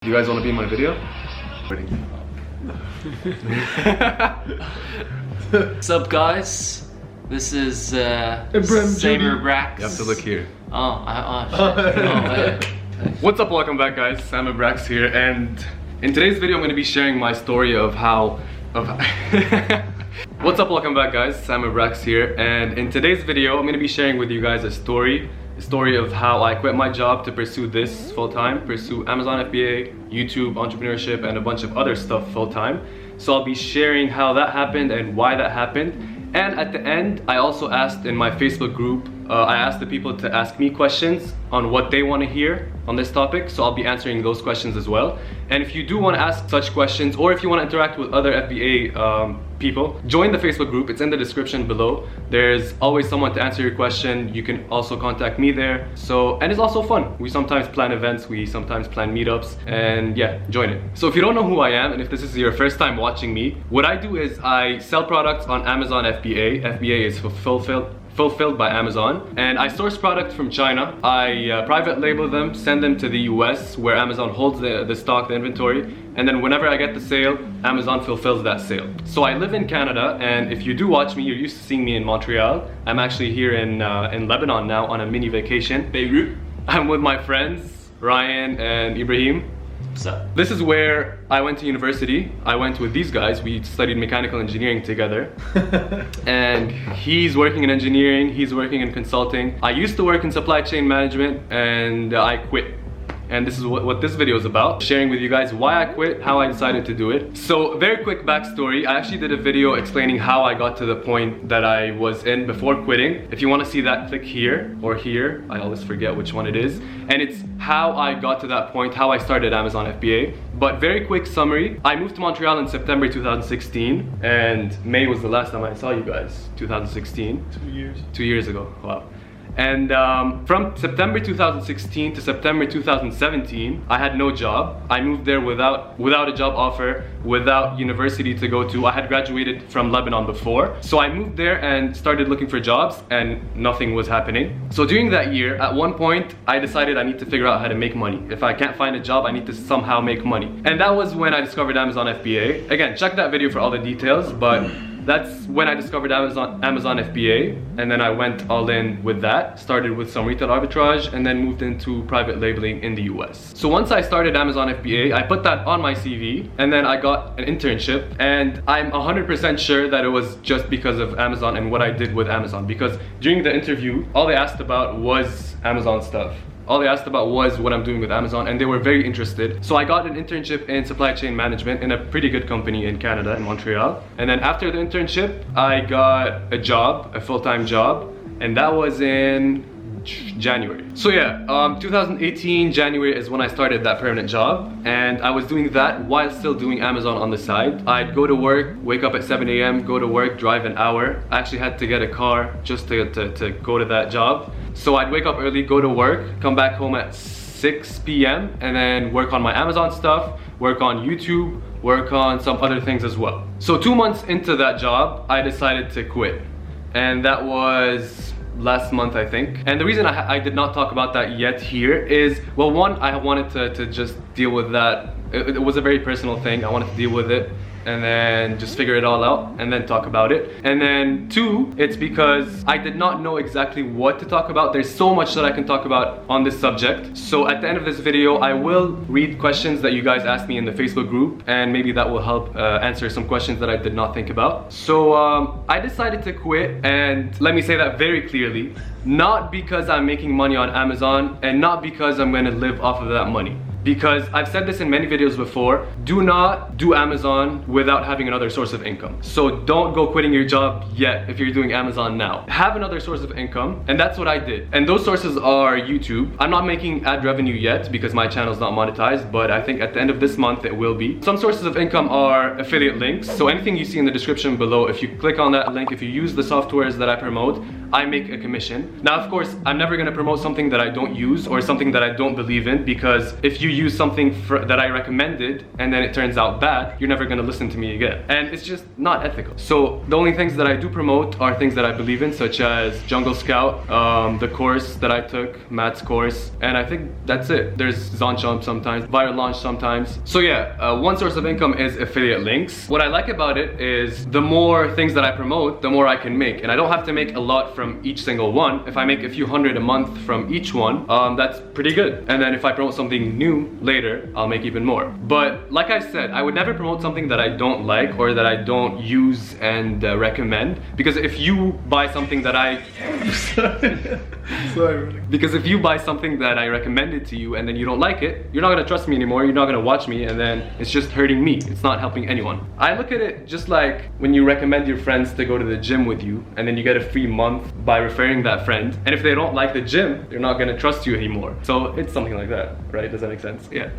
Do you guys want to be in my video? What's up, guys? This is Saber Brax. You have to look here. Shit. What's up? Welcome back, guys. Sam Brax here, and in today's video, I'm going to be sharing my story of how. What's up? Welcome back, guys. Sam Brax here, and in today's video, I'm going to be sharing with you guys a story of how I quit my job to pursue this full-time, pursue Amazon FBA, YouTube, entrepreneurship, and a bunch of other stuff full-time. So I'll be sharing how that happened and why that happened. And at the end, I also asked in my Facebook group, I asked the people to ask me questions on what they want to hear on this topic. So I'll be answering those questions as well. And if you do want to ask such questions, or if you want to interact with other FBA people, join the Facebook group. It's in the description below. There's always someone to answer your question. You can also contact me there. And it's also fun. We sometimes plan events, we sometimes plan meetups, and yeah, join it. So if you don't know who I am, and if this is your first time watching me, what I do is I sell products on Amazon FBA. FBA is fulfilled by Amazon, and I source products from China. I private label them, send them to the US where Amazon holds the stock, the inventory, and then whenever I get the sale, Amazon fulfills that sale. So I live in Canada, and if you do watch me, you're used to seeing me in Montreal. I'm actually here in Lebanon now on a mini vacation, Beirut. I'm with my friends Ryan and Ibrahim. What's up? This is where I went to university. I went with these guys. We studied mechanical engineering together. And he's working in engineering, he's working in consulting. I used to work in supply chain management, and I quit. And this is what this video is about, sharing with you guys why I quit, how I decided to do it. So very quick backstory, I actually did a video explaining how I got to the point that I was in before quitting. If you want to see that, click here or here, I always forget which one it is. And it's how I got to that point, how I started Amazon FBA. But very quick summary, I moved to Montreal in September 2016, and May was the last time I saw you guys, 2016. 2 years. 2 years ago, wow. And from September 2016 to September 2017, I had no job. I moved there without a job offer, without university to go to. I had graduated from Lebanon before. So I moved there and started looking for jobs, and nothing was happening. So during that year, at one point, I decided I need to figure out how to make money. If I can't find a job, I need to somehow make money. And that was when I discovered Amazon FBA. Again, check that video for all the details, but that's when I discovered Amazon FBA, and then I went all in with that. Started with some retail arbitrage, and then moved into private labeling in the US. So once I started Amazon FBA, I put that on my CV, and then I got an internship, and I'm 100% sure that it was just because of Amazon and what I did with Amazon, because during the interview, all they asked about was Amazon stuff. All they asked about was what I'm doing with Amazon, and they were very interested. So I got an internship in supply chain management in a pretty good company in Canada, in Montreal. And then after the internship, I got a job, a full-time job, and that was in January. So yeah, 2018 January is when I started that permanent job, and I was doing that while still doing Amazon on the side. I'd go to work, wake up at 7 a.m, go to work, drive an hour. I actually had to get a car just to go to that job. So I'd wake up early, go to work, come back home at 6 p.m, and then work on my Amazon stuff, work on YouTube, work on some other things as well. So 2 months into that job, I decided to quit, and that was last month, I think. And the reason I did not talk about that yet here is, well, one, I wanted to just deal with that. It was a very personal thing. I wanted to deal with it and then just figure it all out and then talk about it. And then two, it's because I did not know exactly what to talk about. There's so much that I can talk about on this subject. So at the end of this video, I will read questions that you guys asked me in the Facebook group, and maybe that will help answer some questions that I did not think about. So I decided to quit, and let me say that very clearly, not because I'm making money on Amazon, and not because I'm going to live off of that money. Because I've said this in many videos before, do not do Amazon without having another source of income. So don't go quitting your job yet if you're doing Amazon now. Have another source of income, and that's what I did. And those sources are YouTube. I'm not making ad revenue yet because my channel is not monetized, but I think at the end of this month it will be. Some sources of income are affiliate links. So anything you see in the description below, if you click on that link, if you use the softwares that I promote, I make a commission. Now, of course, I'm never gonna promote something that I don't use or something that I don't believe in, because if you use something that I recommended and then it turns out bad, you're never gonna listen to me again. And it's just not ethical. So the only things that I do promote are things that I believe in, such as Jungle Scout, the course that I took, Matt's course, and I think that's it. There's Zonjump sometimes, Viral Launch sometimes. So yeah, one source of income is affiliate links. What I like about it is the more things that I promote, the more I can make. And I don't have to make a lot from each single one. If I make a few hundred a month from each one, that's pretty good. And then if I promote something new later, I'll make even more. But like I said, I would never promote something that I don't like or that I don't use and recommend. Because if you buy something that I... Because if you buy something that I recommended to you and then you don't like it, you're not gonna trust me anymore, you're not gonna watch me, and then it's just hurting me. It's not helping anyone. I look at it just like when you recommend your friends to go to the gym with you and then you get a free month by referring that friend, and if they don't like the gym, they're not gonna trust you anymore. So it's something like that, right? Does that make sense? Yeah.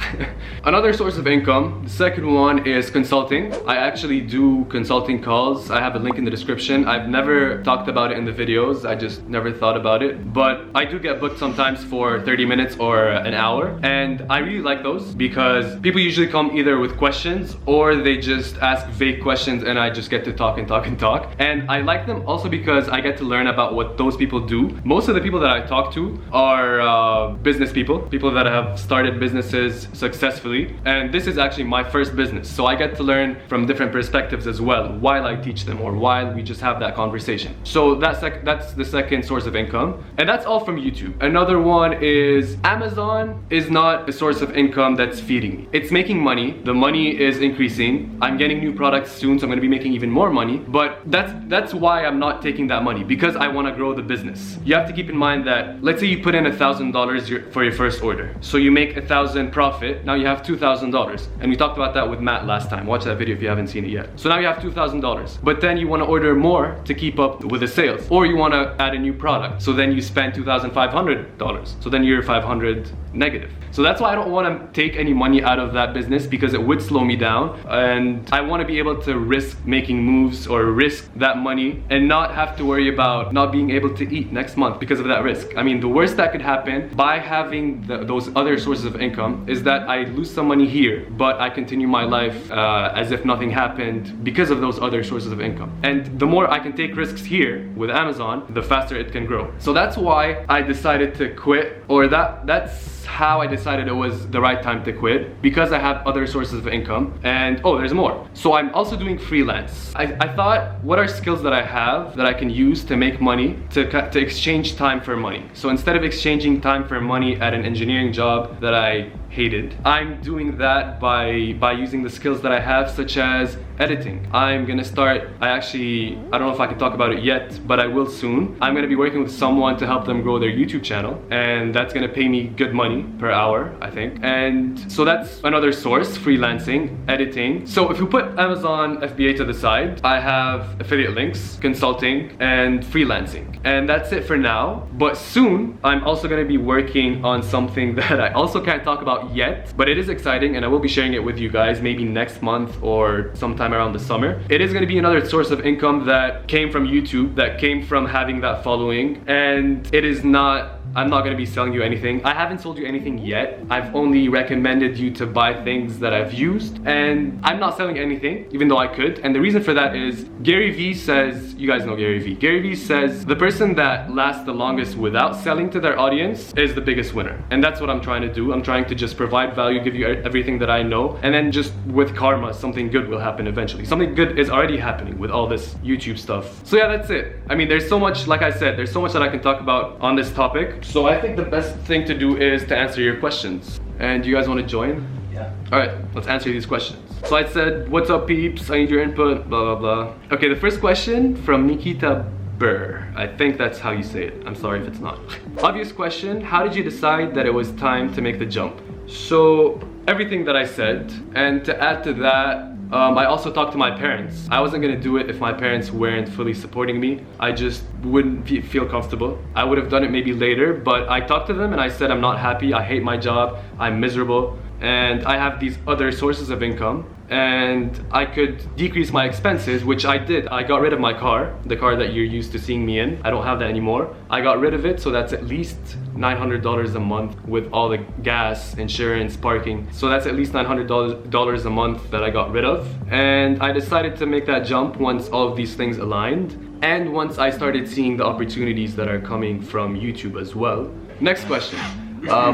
Another source of income, the second one is consulting. I actually do consulting calls. I have a link in the description. I've never talked about it in the videos. I just never thought about it. But I do get booked sometimes for 30 minutes or an hour. And I really like those because people usually come either with questions or they just ask vague questions and I just get to talk and talk and talk. And I like them also because I get to learn about what those people do. Most of the people that I talk to are business people that have started businesses successfully. And this is actually my first business. So I get to learn from different perspectives as well while I teach them or while we just have that conversation. So that's the second source of income. And that's all from YouTube. Another one is Amazon is not a source of income that's feeding me. It's making money. The money is increasing. I'm getting new products soon, so I'm gonna be making even more money. But that's why I'm not taking that money, because I wanna grow the business. You have to keep in mind that, let's say you put in $1,000 for your first order. So you make 1,000 profit, now you have $2,000. And we talked about that with Matt last time. Watch that video if you haven't seen it yet. So now you have $2,000. But then you wanna order more to keep up with the sales. Or you wanna add a new product. So then you spend $2,500. So then you're 500 negative. So that's why I don't want to take any money out of that business, because it would slow me down, and I want to be able to risk making moves or risk that money and not have to worry about not being able to eat next month because of that risk. I mean, the worst that could happen by having those other sources of income is that I lose some money here, but I continue my life as if nothing happened because of those other sources of income. And the more I can take risks here with Amazon, the faster it can grow. So that's why I decided to quit, or that's how I decided it was the right time to quit, because I have other sources of income. And oh, there's more. So I'm also doing freelance. I thought, what are skills that I have that I can use to make money, to exchange time for money? So instead of exchanging time for money at an engineering job that I hated, I'm doing that by using the skills that I have, such as editing. I'm gonna start, I don't know if I can talk about it yet, but I will soon. I'm gonna be working with someone to help them grow their YouTube channel, and that's gonna pay me good money per hour, I think. And so that's another source, freelancing, editing. So if you put Amazon FBA to the side, I have affiliate links, consulting, and freelancing. And that's it for now. But soon, I'm also gonna be working on something that I also can't talk about yet, but it is exciting, and I will be sharing it with you guys maybe next month or sometime around the summer. It is going to be another source of income that came from YouTube, that came from having that following, and it is not, I'm not going to be selling you anything. I haven't sold you anything yet. I've only recommended you to buy things that I've used, and I'm not selling anything, even though I could. And the reason for that is Gary Vee says, you guys know Gary Vee. Gary Vee says the person that lasts the longest without selling to their audience is the biggest winner. And that's what I'm trying to do. I'm trying to just provide value, give you everything that I know, and then just with karma, something good will happen eventually. Something good is already happening with all this YouTube stuff. So yeah, that's it. I mean, there's so much, like I said, there's so much that I can talk about on this topic. So I think the best thing to do is to answer your questions. And you guys want to join? Yeah. Alright, let's answer these questions. So I said, what's up peeps? I need your input, blah, blah, blah. Okay, the first question from Nikita Burr. I think that's how you say it. I'm sorry if it's not. Obvious question, how did you decide that it was time to make the jump? So, everything that I said, and to add to that, I also talked to my parents. I wasn't gonna do it if my parents weren't fully supporting me. I just wouldn't feel comfortable. I would have done it maybe later, but I talked to them and I said I'm not happy, I hate my job, I'm miserable, and I have these other sources of income, and I could decrease my expenses, which I did. I got rid of my car, the car that you're used to seeing me in. I don't have that anymore. I got rid of it, so that's at least $900 a month with all the gas, insurance, parking. So that's at least $900 a month that I got rid of. And I decided to make that jump once all of these things aligned, and once I started seeing the opportunities that are coming from YouTube as well. Next question.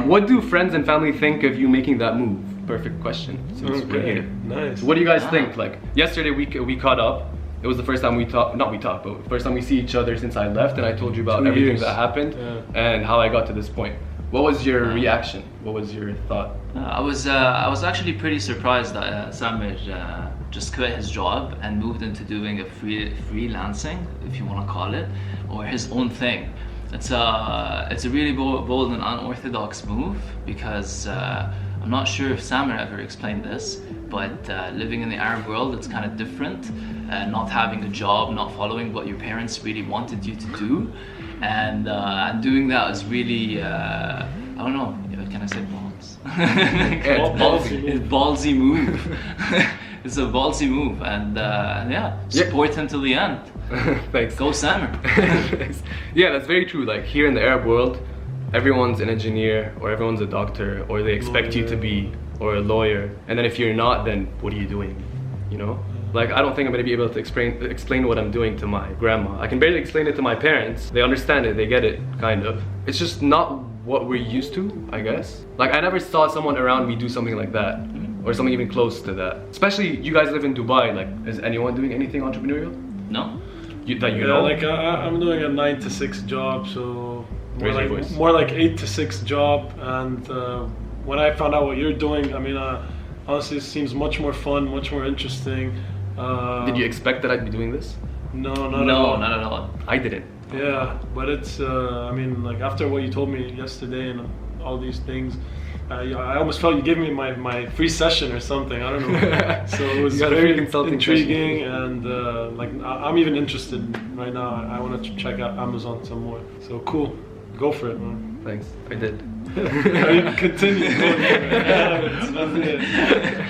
What do friends and family think of you making that move? Perfect question. Okay, nice. What do you guys think? Like, yesterday we caught up. It was the first time we talked, but first time we see each other since I left, and I told you about 2 everything years. that happened and how I got to this point. What was your reaction? What was your thought? I was actually pretty surprised that Samir just quit his job and moved into doing a freelancing, if you want to call it, or his own thing. It's a really bold and unorthodox move, because I'm not sure if Samir ever explained this, but living in the Arab world, it's kind of different. Not having a job, not following what your parents really wanted you to do, and doing that is really, I don't know, can I say balls? It's ballsy move. It's a ballsy move, and yeah, support him till the end. Thanks. Go Samir. Thanks. Yeah, that's very true. Like, here in the Arab world, everyone's an engineer, or everyone's a doctor, or they expect you to be, or a lawyer. And then if you're not, then what are you doing? You know? Like, I don't think I'm gonna be able to explain what I'm doing to my grandma. I can barely explain it to my parents. They understand it, they get it, kind of. It's just not what we're used to, I guess. Like, I never saw someone around me do something like that, or something even close to that. Especially, you guys live in Dubai. Like, is anyone doing anything entrepreneurial? No. That you know? Like I'm doing a 9 to 6 job, so more like 8 to 6 job. And when I found out what you're doing, I mean, honestly, it seems much more fun, much more interesting. Did you expect that I'd be doing this? No, not at all. I didn't. Yeah, but it's, I mean, like, after what you told me yesterday and all these things, I almost felt you gave me my free session or something. I don't know. So it was very intriguing, and like, I'm even interested right now. I want to check out Amazon some more. So cool, go for it, man. Thanks, I did. I mean, continue going for it. It's nothing.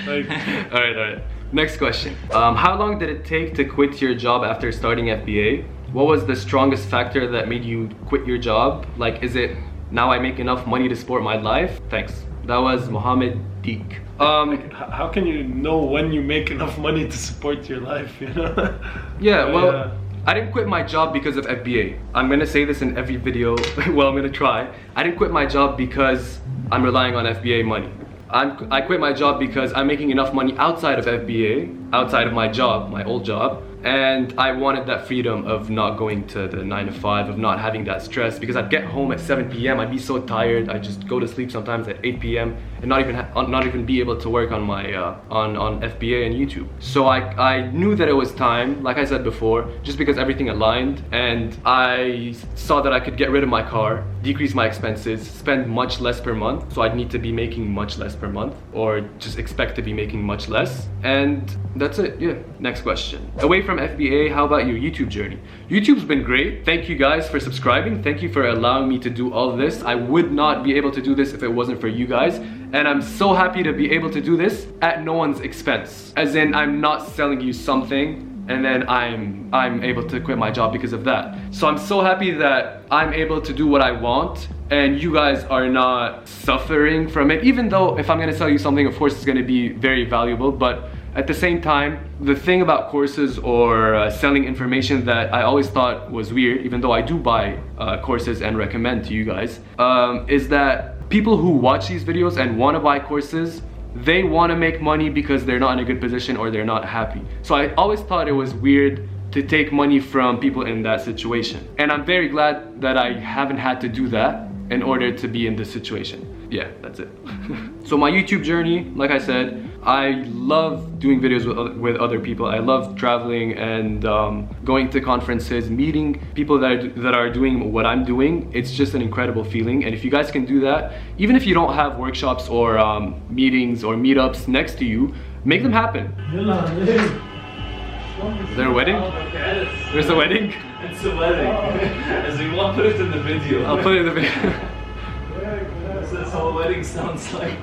Like, all right. Next question. How long did it take to quit your job after starting FBA? What was the strongest factor that made you quit your job? Like, is it now I make enough money to support my life? Thanks. That was Mohammed Deek. How can you know when you make enough money to support your life, you know? Yeah, well, I didn't quit my job because of FBA. I'm gonna say this in every video. Well, I'm gonna try. I didn't quit my job because I'm relying on FBA money. I quit my job because I'm making enough money outside of FBA, outside of my job, my old job, and I wanted that freedom of not going to the 9 to 5, of not having that stress, because I'd get home at 7 p.m. I'd be so tired. I'd just go to sleep sometimes at 8 p.m. and not even be able to work on my on FBA and YouTube. So I knew that it was time, like I said before, just because everything aligned, and I saw that I could get rid of my car, decrease my expenses, spend much less per month. So I'd need to be making much less per month, or just expect to be making much less, and that's it. Yeah. Next question. Away from FBA, how about your YouTube journey? YouTube's been great. Thank you guys for subscribing. Thank you for allowing me to do all this. I would not be able to do this if it wasn't for you guys, and I'm so happy to be able to do this at no one's expense. As in, I'm not selling you something and then I'm able to quit my job because of that. So I'm so happy that I'm able to do what I want, and you guys are not suffering from it. Even though if I'm gonna sell you something, of course it's gonna be very valuable, but at the same time, the thing about courses or selling information that I always thought was weird, even though I do buy courses and recommend to you guys, is that people who watch these videos and want to buy courses, they want to make money because they're not in a good position or they're not happy. So I always thought it was weird to take money from people in that situation. And I'm very glad that I haven't had to do that in order to be in this situation. Yeah, that's it. So my YouTube journey, like I said, I love doing videos with other people. I love traveling and going to conferences, meeting people that are doing what I'm doing. It's just an incredible feeling. And if you guys can do that, even if you don't have workshops or meetings or meetups next to you, make them happen. Is there a wedding? There's a wedding? It's a wedding. As we want to put it in the video. I'll put it in the video. That's how a wedding sounds like.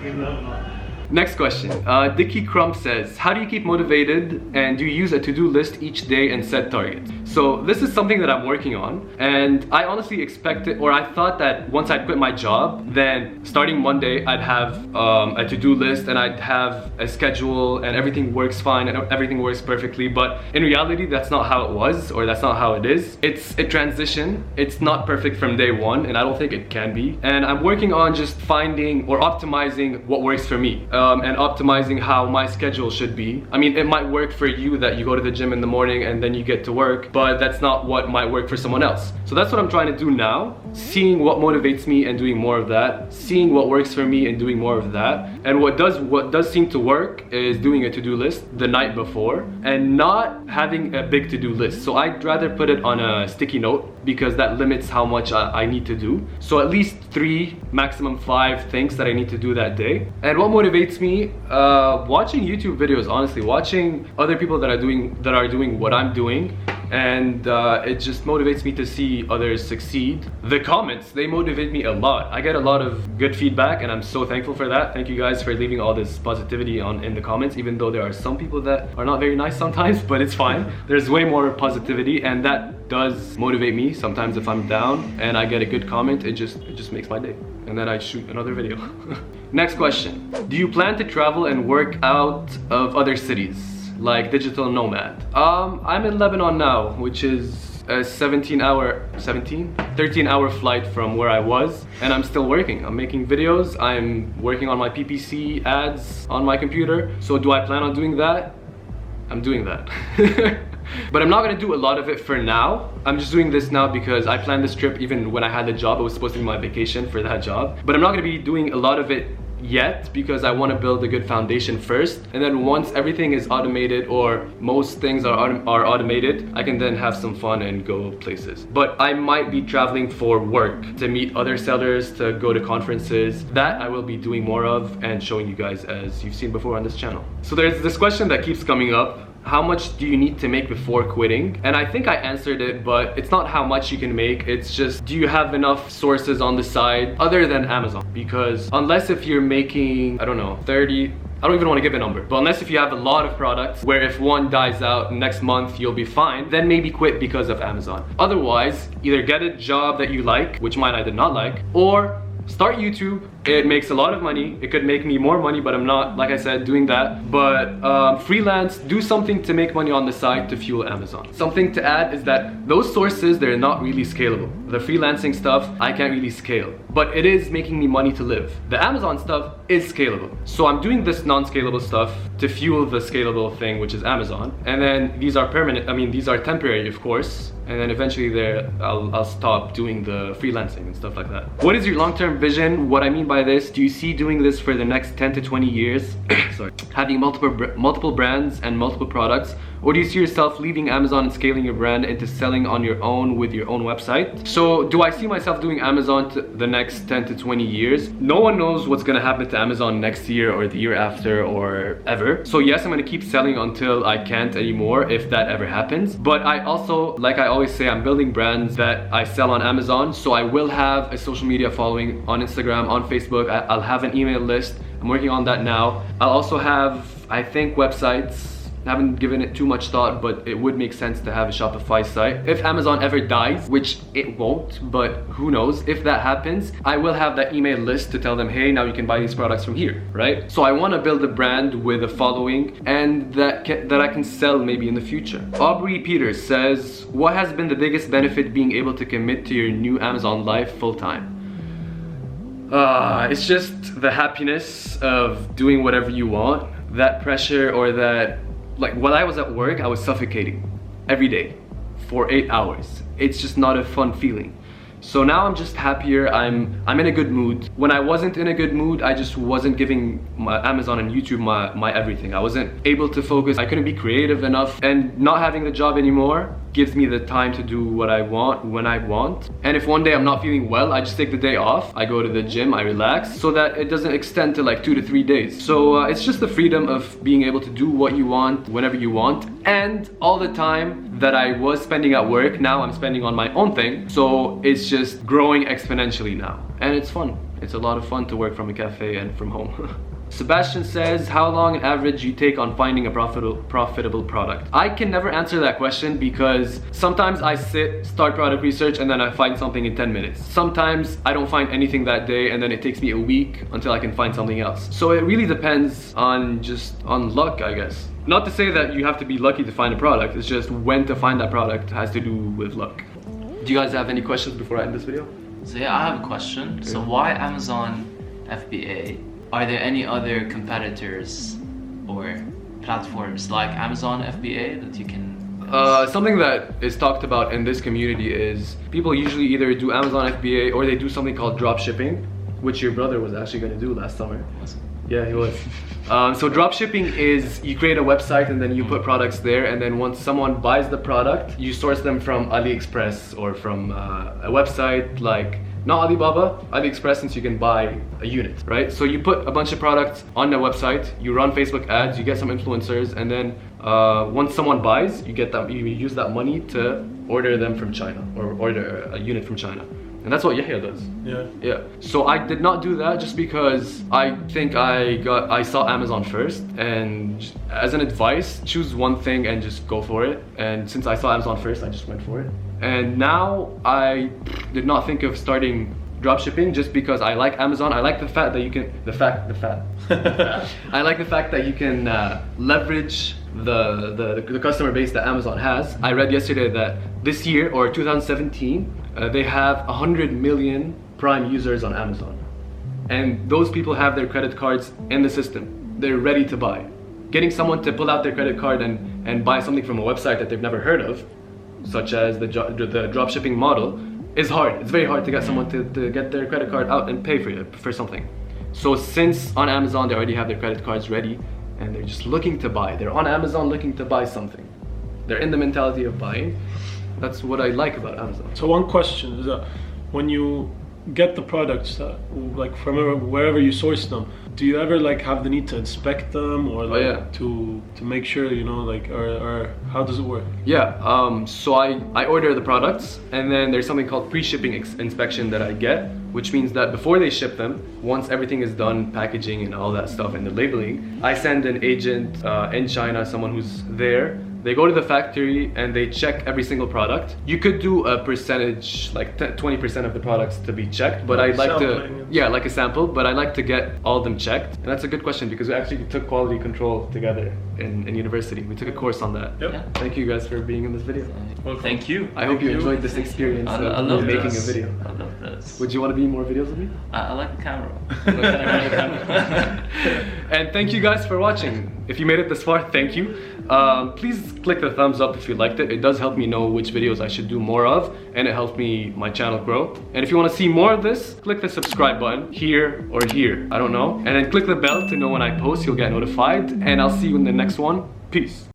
Next question. Dickie Crump says, how do you keep motivated and do you use a to-do list each day and set targets? So this is something that I'm working on, and I honestly expected, or I thought that once I quit my job, then starting Monday I'd have a to-do list and I'd have a schedule and everything works fine and everything works perfectly. But in reality, that's not how it was, or that's not how it is. It's a transition. It's not perfect from day one, and I don't think it can be. And I'm working on just finding or optimizing what works for me, and optimizing how my schedule should be. I mean, it might work for you that you go to the gym in the morning and then you get to work, but that's not what might work for someone else. So that's what I'm trying to do now, seeing what motivates me and doing more of that, seeing what works for me and doing more of that. And what does seem to work is doing a to-do list the night before and not having a big to-do list. So I'd rather put it on a sticky note because that limits how much I need to do. So at least 3, maximum 5 things that I need to do that day. And what motivates me? Watching YouTube videos, honestly, watching other people that are doing what I'm doing. And it just motivates me to see others succeed. The comments, they motivate me a lot. I get a lot of good feedback and I'm so thankful for that. Thank you guys for leaving all this positivity in the comments, even though there are some people that are not very nice sometimes, but it's fine. There's way more positivity and that does motivate me. Sometimes if I'm down and I get a good comment, it just makes my day. And then I shoot another video. Next question. Do you plan to travel and work out of other cities? Like digital nomad. I'm in Lebanon now, which is a 13-hour flight from where I was, and I'm still working. I'm making videos, I'm working on my PPC ads on my computer. So do I plan on doing that? I'm doing that. But I'm not gonna do a lot of it for now. I'm just doing this now because I planned this trip even when I had the job. It was supposed to be my vacation for that job. But I'm not gonna be doing a lot of it yet because I want to build a good foundation first, and then once everything is automated, or most things are automated, I can then have some fun and go places. But I might be traveling for work, to meet other sellers, to go to conferences. That I will be doing more of and showing you guys, as you've seen before on this channel. So there's this question that keeps coming up. How much do you need to make before quitting? And I think I answered it, but it's not how much you can make. It's just, do you have enough sources on the side other than Amazon? Because unless if you're making, I don't know, 30, I don't even want to give a number, but unless if you have a lot of products where if one dies out next month, you'll be fine, then maybe quit because of Amazon. Otherwise, either get a job that you like, which mine I did not like, or start YouTube. It makes a lot of money. It could make me more money, but I'm not, like I said, doing that. But freelance, do something to make money on the side to fuel Amazon. Something to add is that those sources, they're not really scalable. The freelancing stuff, I can't really scale, but it is making me money to live. The Amazon stuff is scalable. So I'm doing this non-scalable stuff to fuel the scalable thing, which is Amazon. And then these are permanent, I mean, these are temporary, of course. And then eventually I'll stop doing the freelancing and stuff like that. What is your long-term vision? What I mean by this, do you see doing this for the next 10 to 20 years? Sorry. Having multiple brands and multiple products? Or do you see yourself leaving Amazon and scaling your brand into selling on your own with your own website? So do I see myself doing Amazon the next 10 to 20 years? No one knows what's gonna happen to Amazon next year or the year after or ever. So yes, I'm gonna keep selling until I can't anymore, if that ever happens. But I also, like I always say, I'm building brands that I sell on Amazon. So I will have a social media following on Instagram, on Facebook. I'll have an email list. I'm working on that now. I'll also have, I think, websites. I haven't given it too much thought, but it would make sense to have a Shopify site. If Amazon ever dies, which it won't, but who knows, if that happens, I will have that email list to tell them, hey, now you can buy these products from here, right? So I want to build a brand with a following and that I can sell maybe in the future. Aubrey Peters says, what has been the biggest benefit being able to commit to your new Amazon life full-time? It's just the happiness of doing whatever you want. That pressure, or that, like when I was at work, I was suffocating every day for 8 hours. It's just not a fun feeling. So now I'm just happier. I'm in a good mood. When I wasn't in a good mood, I just wasn't giving my Amazon and YouTube my everything. I wasn't able to focus. I couldn't be creative enough, and not having the job anymore gives me the time to do what I want when I want. And if one day I'm not feeling well, I just take the day off. I go to the gym, I relax, so that it doesn't extend to like 2 to 3 days. So it's just the freedom of being able to do what you want, whenever you want. And all the time that I was spending at work, now I'm spending on my own thing. So it's just growing exponentially now. And it's fun. It's a lot of fun to work from a cafe and from home. Sebastian says, how long on average you take on finding a profitable product? I can never answer that question because sometimes I start product research and then I find something in 10 minutes. Sometimes I don't find anything that day and then it takes me a week until I can find something else. So it really depends on luck, I guess. Not to say that you have to be lucky to find a product, it's just when to find that product has to do with luck. Do you guys have any questions before I end this video? So yeah, I have a question. So why Amazon FBA? Are there any other competitors or platforms like Amazon FBA that you can... Something that is talked about in this community is people usually either do Amazon FBA or they do something called drop shipping, which your brother was actually going to do last summer. Was it? Yeah, he was. So drop shipping is you create a website and then you put products there, and then once someone buys the product, you source them from AliExpress or from a website like, not Alibaba, AliExpress, since you can buy a unit, right? So you put a bunch of products on the website, you run Facebook ads, you get some influencers, and then once someone buys, you use that money to order them from China or order a unit from China. And that's what Yahya does. Yeah. So I did not do that just because I think I saw Amazon first, and as an advice, choose one thing and just go for it. And since I saw Amazon first, I just went for it. And now I did not think of starting dropshipping just because I like Amazon. I like the fact that you can I like the fact that you can leverage the customer base that Amazon has. I read yesterday that this year, or 2017, they have 100 million Prime users on Amazon, and those people have their credit cards in the system. They're ready to buy. Getting someone to pull out their credit card and buy something from a website that they've never heard of, such as the dropshipping model, is hard. It's very hard to get someone to get their credit card out and pay for something. So since on Amazon they already have their credit cards ready and they're just looking to buy, they're on Amazon looking to buy something. They're in the mentality of buying. That's what I like about Amazon. So one question is that when you get the products, like from wherever you source them, do you ever like have the need to inspect them or like to make sure, you know, like, or how does it work? Yeah, so I order the products, and then there's something called pre-shipping inspection that I get, which means that before they ship them, once everything is done, packaging and all that stuff and the labeling, I send an agent in China, someone who's there. They go to the factory and they check every single product. You could do a percentage, like 20% of the products to be checked, but I'd like to, like a sample, but I like to get all of them checked. And that's a good question because we actually took quality control together in university. We took a course on that. Yep. Yeah. Thank you guys for being in this video. Well, thank you. I hope you enjoyed this experience of making a video. I love this. Would you want to be in more videos with me? I like the camera. And thank you guys for watching. If you made it this far, thank you. Please click the thumbs up if you liked it. It does help me know which videos I should do more of, and it helps my channel grow. And if you want to see more of this, click the subscribe button here or here, I don't know. And then click the bell to know when I post, you'll get notified. And I'll see you in the next one. Peace.